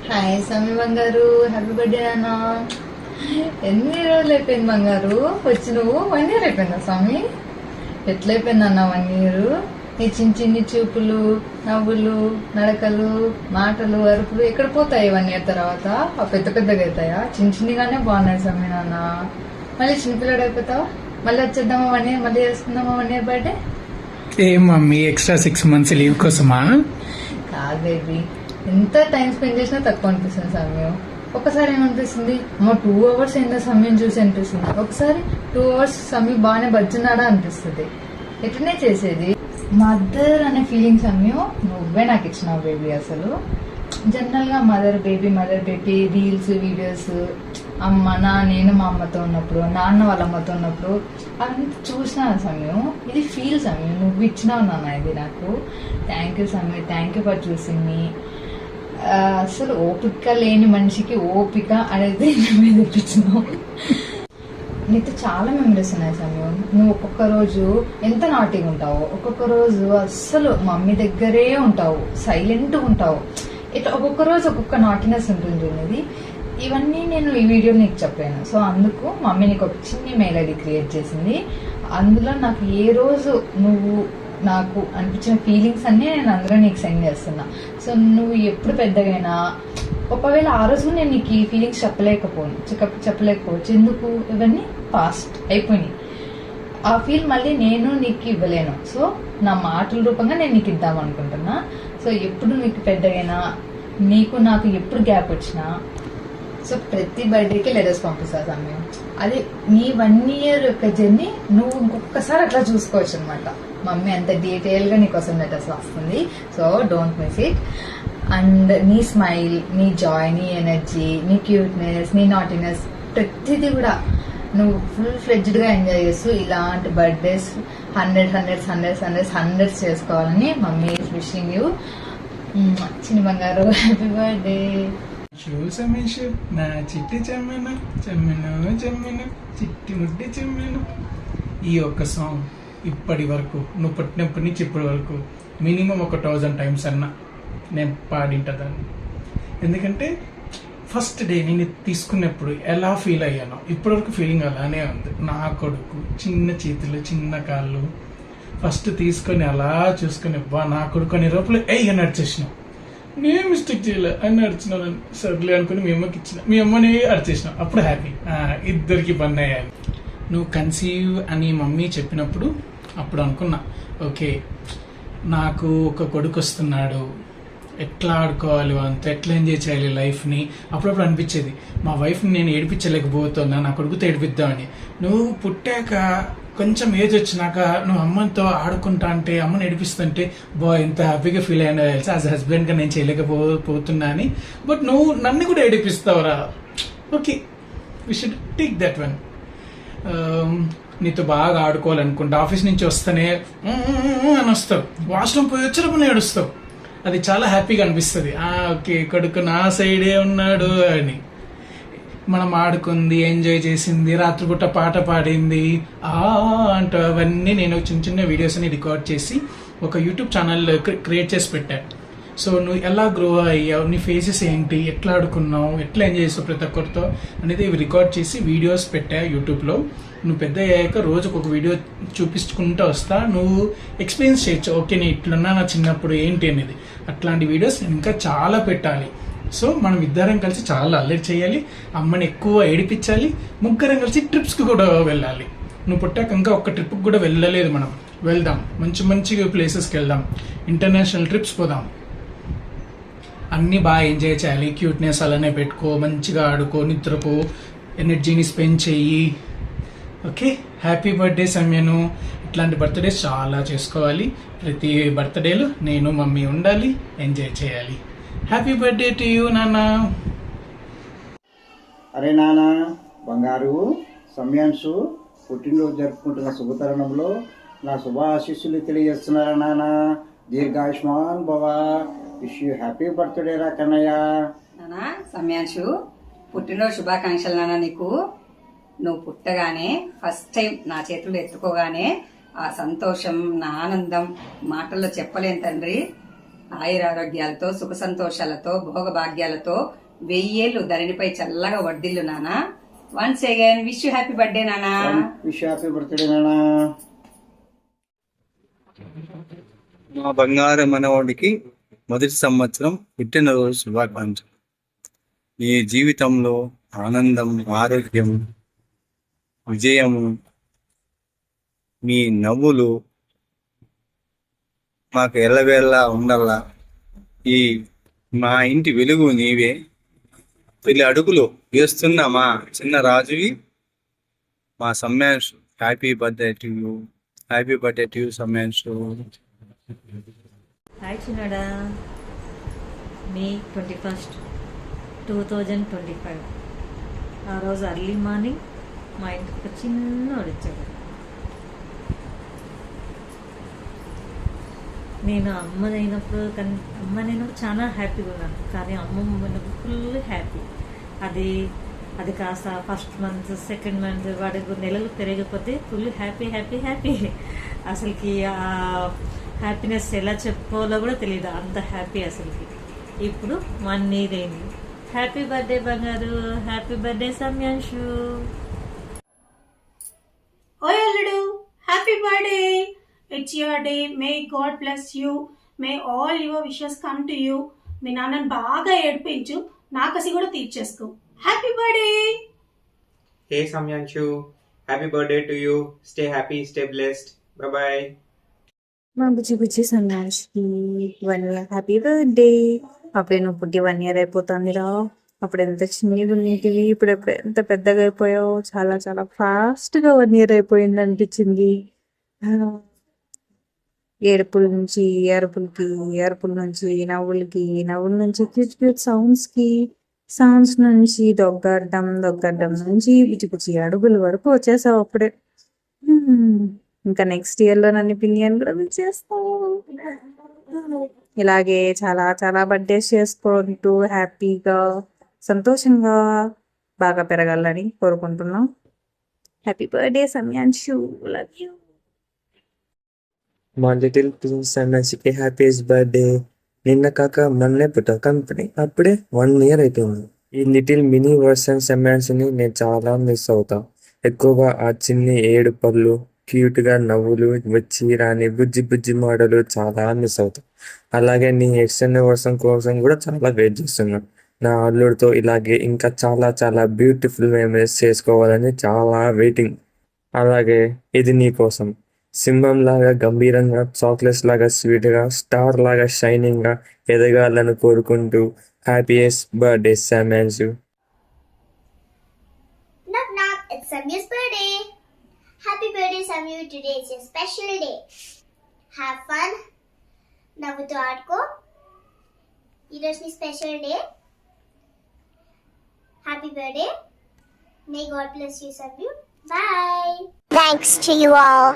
Hi సమీ బంగారు, happy birthday నాన్న. ఎన్ని రోజులు అయిపోయింది బంగారు వచ్చి? నువ్వు 1 year అయిపోయిందా స్వామి? ఎట్లయిపోయింది అన్న 1 year? నీ చిన్న చిన్ని చూపులు, నవ్వులు, నడకలు, మాటలు, అరుపులు ఎక్కడ పోతాయి 1 year తర్వాత? పెద్ద పెద్దగా అవుతాయా? చిన్న చిన్నగానే బాగున్నాయి స్వామి నాన్న. మళ్ళీ చిన్నపిల్లడు అయిపోతావా? మళ్ళీ వచ్చేద్దామా 1 year? మళ్ళీ చేసుకుందామా 1 year బర్త్డే? ఏం మమ్మీ ఎక్స్ట్రా 6 months లీవ్ కోసమా? కాదు బేబీ, ఎంత టైం స్పెండ్ చేసినా తక్కువ అనిపిస్తుంది సమయం. ఒకసారి ఏమనిపిస్తుంది, 2 hours అయిందా సమయం చూసి అనిపిస్తుంది. ఒకసారి 2 hours సమయం బాగానే బజ్జున్నాడా అనిపిస్తుంది. ఎట్లనే చేసేది. మదర్ అనే ఫీలింగ్ సమయం నువ్వే నాకు ఇచ్చినావు బేబీ. అసలు జనరల్ గా మదర్ బేబీ రీల్స్ వీడియోస్ నేను మా అమ్మతో ఉన్నప్పుడు, నాన్న వాళ్ళ అమ్మతో ఉన్నప్పుడు అవంతా చూసిన సమయం. ఇది ఫీల్ సమయం నువ్వు ఇచ్చినావు నాన్న. ఇది నాకు థ్యాంక్ యూ సమయం. థ్యాంక్ యూ ఫర్ చూసింది. అసలు ఓపిక లేని మనిషికి ఓపిక అనేది నువ్వే తెప్పించినావు. నీతో చాలా మెమరీస్ ఉన్నాయి సమయం. నువ్వు ఒక్కొక్క రోజు ఎంత నాటిగా ఉంటావు, ఒక్కొక్క రోజు అస్సలు మమ్మీ దగ్గరే ఉంటావు, సైలెంట్గా ఉంటావు. ఇట్లా ఒక్కొక్క రోజు ఒక్కొక్క నాటినెస్ ఉంటుంది అనేది. ఇవన్నీ నేను ఈ వీడియో నీకు చెప్పాను. సో అందుకు మమ్మీ నీకు ఒక చిన్న మెయిల్ ఐడి క్రియేట్ చేసింది. అందులో నాకు ఏ రోజు నువ్వు నాకు అనిపించిన ఫీలింగ్స్ అన్నీ నేను అందులో నీకు సెండ్ చేస్తున్నా. సో నువ్వు ఎప్పుడు పెద్దగైనా ఒకవేళ ఆ రోజు నేను నీకు ఈ ఫీలింగ్స్ చెప్పలేకపోవచ్చు. ఎందుకు? ఇవన్నీ పాస్ట్ అయిపోయినాయి. ఆ ఫీల్ మళ్ళీ నేను నీకు ఇవ్వలేను. సో నా మాటల రూపంగా నేను నీకు ఇద్దాం అనుకుంటున్నా. సో ఎప్పుడు నీకు పెద్దగైనా, నీకు నాకు ఎప్పుడు గ్యాప్ వచ్చినా, సో ప్రతి బర్త్డేకి లెటర్స్ పంపిస్తా సమయం. అది నీ 1 year యొక్క జర్నీ నువ్వు ఇంకొకసారి అట్లా చూసుకోవచ్చు అనమాట. మమ్మీ అంత డీటెయిల్ గా నీకోసం లెటర్స్ వస్తుంది. So don't miss it. And నీ స్మైల్, నీ జాయ్, నీ ఎనర్జీ, నీ క్యూట్నెస్, నీ నాటినెస్, ప్రతిదీ కూడా నువ్వు ఫుల్ ఫ్లెడ్జ్డ్ గా ఎంజాయ్ చేస్తూ ఇలాంటి బర్త్డేస్ హండ్రెడ్స్ చేసుకోవాలని మమ్మీ ఈస్ విషింగ్ యూ. చిన్న బంగారు హ్యాపీ బర్త్డే. సమీషు నా చిట్టి చెమ్మెను చిట్టి ముడ్డి చెమ్మెను. ఈ ఒక్క సాంగ్ ఇప్పటి వరకు నువ్వు పుట్టినప్పటి నుంచి ఇప్పటి వరకు మినిమం 1000 times అన్నా నేను పాడింటదాన్ని. ఎందుకంటే ఫస్ట్ డే నేను తీసుకున్నప్పుడు ఎలా ఫీల్ అయ్యానో ఇప్పటివరకు ఫీలింగ్ అలానే ఉంది. నా కొడుకు చిన్న చేతులు చిన్న కాళ్ళు ఫస్ట్ తీసుకొని అలా చూసుకొని నా కొడుకు అని రూపంలో నడిచేసినాం. నేను మిస్టేక్ చేయలే అని నడిచినాను. సర్లే అనుకుని మీ అమ్మకి ఇచ్చిన, మీ అమ్మని అడిచేసినాం. అప్పుడు హ్యాపీ, ఇద్దరికి పని అయ్యాను. నువ్వు కన్సీవ్ అని మమ్మీ చెప్పినప్పుడు అప్పుడు అనుకున్నా, ఓకే నాకు ఒక కొడుకు వస్తున్నాడు, ఎట్లా ఆడుకోవాలి, అంత ఎట్లా ఎంజాయ్ చేయాలి లైఫ్ని. అప్పుడప్పుడు అనిపించేది మా వైఫ్ని నేను ఏడిపించలేకపోతున్నా, నా కొడుకుతో ఏడిపిద్దామని. నువ్వు పుట్టాక కొంచెం ఏజ్ వచ్చినాక నువ్వు అమ్మతో ఆడుకుంటా అంటే, అమ్మని ఏడిపిస్తుంటే ఎంత హ్యాపీగా ఫీల్ అయ్యానో తెలుసా. యాజ్ హస్బెండ్గా నేను చేయలేకపోతున్నా అని. బట్ నువ్వు నన్ను కూడా ఏడిపిస్తావురా. Okay, we should take that one. నీతో బాగా ఆడుకోవాలనుకుంటా. ఆఫీస్ నుంచి వస్తేనే అని వస్తావు, వాష్రూమ్ పోయి వచ్చేటప్పుడు ఏడుస్తావు. అది చాలా హ్యాపీగా అనిపిస్తుంది. ఓకే కొడుకు నా సైడే ఉన్నాడు అని. మనం ఆడుకుంది, ఎంజాయ్ చేసింది, రాత్రిపూట పాట పాడింది అంటూ అవన్నీ నేను చిన్న వీడియోస్ అని రికార్డ్ చేసి ఒక యూట్యూబ్ ఛానల్ క్రియేట్ చేసి పెట్టాను. సో నువ్వు ఎలా గ్రో అయ్యావు, నీ ఫేసెస్ ఏంటి, ఎట్లా ఆడుకున్నావు, ఎట్లా ఎంజాయ్ చేస్తావు ప్రతి ఒక్కరితో అనేది రికార్డ్ చేసి వీడియోస్ పెట్టా యూట్యూబ్లో. నువ్వు పెద్ద అయ్యాక రోజుకు ఒక వీడియో చూపించుకుంటూ వస్తా, నువ్వు ఎక్స్పీరియన్స్ చేయొచ్చు. ఓకే నేను ఇట్లున్నా నా చిన్నప్పుడు ఏంటి అనేది. అట్లాంటి వీడియోస్ ఇంకా చాలా పెట్టాలి. సో మనం ఇద్దరం కలిసి చాలా అల్లరి చేయాలి, అమ్మని ఎక్కువ ఏడిపించాలి, ముగ్గురం కలిసి ట్రిప్స్కి కూడా వెళ్ళాలి. నువ్వు పుట్టాక ఇంకా ఒక్క ట్రిప్కి కూడా వెళ్ళలేదు. మనం వెళ్దాం, మంచి ప్లేసెస్కి వెళ్దాం, ఇంటర్నేషనల్ ట్రిప్స్ పోదాం. అన్నీ బాగా ఎంజాయ్ చేయాలి. క్యూట్నెస్ అలానే పెట్టుకో, మంచిగా ఆడుకో, నిద్రపో, ఎనర్జీని స్పెండ్ చెయ్యి. ఓకే, హ్యాపీ బర్త్డే సమయను. ఇట్లాంటి బర్త్డేస్ చాలా చేసుకోవాలి. ప్రతి బర్త్డేలో నేను మమ్మీ ఉండాలి, ఎంజాయ్ చేయాలి. హ్యాపీ బర్త్డే టు యూ నాన్న. అరే నాన్న బంగారు, సమయాన్సు పుట్టినరోజు జరుపుకుంటున్న శుభతరుణంలో నా శుభ ఆశీస్సులు తెలియజేస్తున్నారా నాన్న. దీర్ఘాయుష్మాన్ భవ. విష్ యూ హ్యాపీ బర్త్డే రా కన్నయ్య. నానా సమయాన్షు పుట్టినరోజు శుభాకాంక్షలు నాన్న. నీకు నువ్వు పుట్టగానే ఫస్ట్ టైం నా చేతులు ఎత్తుకోగానే ఆ సంతోషం, నా ఆనందం మాటల్లో చెప్పలేను తండ్రి. ఆయురారోగ్యాలతో సుఖ సంతోషాలతో భోగభాగ్యాలతో 1000 ఏళ్ళు ధరణిపై చల్లగా వర్ధిల్లు నానా. Once again wish you happy birthday నానా. విష్ హ్యాపీ బర్త్డే నానా. మా బంగారు మనవాడికి మొదటి సంవత్సరం పుట్టినరోజు శుభాకాంక్షలు. ఈ జీవితంలో ఆనందం, ఆరోగ్యం, విజయము, మీ నవ్వులు మాకు ఎల్లవేళలా ఉండాలా. ఈ మా ఇంటి వెలుగు నీవే. పెళ్లి అడుగులు వేస్తున్న మా చిన్న రాజువి, మా Samyanshu. Happy birthday to you. Happy birthday to you Samyanshu. Hi చిన్నడా. మే 21, 2025 ఆ రోజు అర్లీ మార్నింగ్ మా ఇంటికి ఒక చిన్నోడు వచ్చాడు. నేను అమ్మనైనప్పుడు చాలా హ్యాపీగా ఉన్నాను, కానీ అమ్మమ్మ ఉన్నప్పుడు ఫుల్ హ్యాపీ. అది కాస్త ఫస్ట్ మంత్, సెకండ్ మంత్, వాడికి నెలలు పెరిగిపోతే ఫుల్ హ్యాపీ హ్యాపీ హ్యాపీ. అసలుకి ఆ హ్యాపీనెస్ ఎలా చెప్పుకోవాలో కూడా తెలియదు, అంత హ్యాపీ అసలుకి. ఇప్పుడు 1 year అయింది. హ్యాపీ బర్త్డే బంగారు. Happy birthday Samyanshu. ఓయ్ అల్లుడు, happy birthday. It's your day. May God bless you. May all your wishes come to you. మీ నాన్నని బాగా ఏడిపించు, నా కసి కూడా తీర్చేసుకో. Happy birthday. Hey Samyanshu, happy birthday to you. Stay happy, stay blessed. Bye bye. మా బుజ్జి సన్నాష్కి 1 year హ్యాపీ బర్త్డే. అప్పుడే నువ్వు పుట్టి 1 year అయిపోతుందిరా. అప్పుడు ఎంత చిన్నగా ఉండేటివి, ఇప్పుడు ఎంత పెద్దగా అయిపోయావు. చాలా చాలా ఫాస్ట్గా 1 year అయిపోయింది అనిపించింది. ఏడుపుల నుంచి అరుపులకి, అరుపుల నుంచి నవ్వులకి, నవ్వుల నుంచి క్యూట్ క్యూట్ సౌండ్స్ నుంచి దొగ్గడ్డం నుంచి పిచ్చి అడుగుల వరకు వచ్చేసావు అప్పుడే. ఇంకా నెక్స్ట్ ఇయర్లో నన్ను పిలియన్ కూడా చేస్తావు. ఇలాగే చాలా చాలా బర్త్డేస్ చేసుకుంటూ హ్యాపీగా సంతోషంగా బాగా పెరగాలని కోరుకుంటున్నాం. Happy birthday Samyanshu. Love you. మా లిటిల్ ప్రిన్స్ సమ్యాన్షుకి హ్యాపీయెస్ట్ బర్త్డే. నిన్న కాక మొన్నే పుట్టావు కంపెనీ, అప్పుడే 1 year అయిపోయింది. ఈ లిటిల్ మినీ వర్షన్ సమ్యాన్షుని నేను చాలా మిస్ అవుతా. ఎక్కువగా ఆ చిన్ని ఏడుపళ్ళు, క్యూట్గా నవ్వులు, వచ్చి రాని బుజ్జి మాటలు చాలా మిస్ అవుతా. అలాగే నీ ఎక్స్టెండెడ్ వర్షన్ కోసం కూడా చాలా వెయిట్ చేస్తున్నా. నా అల్లుడితో ఇలాగే ఇంకా చాలా చాలా బ్యూటిఫుల్ మెమరీస్ చేసుకోవాలని చాలా వెయిటింగ్. అలాగే ఇది నీ కోసం. సింహం లాగా గంభీరంగా, చాక్లెట్స్ లాగా స్వీట్గా, స్టార్ లాగా షైనింగ్గా ఎదగాలని కోరుకుంటూ happiest birthday Samyanshu. Knock knock, it's Samyu's birthday. Happy birthday Samyu, today is your special day. Have fun. నవ్వుతూ ఆడుకో. ఈరోజు నీ special day. Happy birthday. May God bless you Samyu. Bye. Thanks to you all.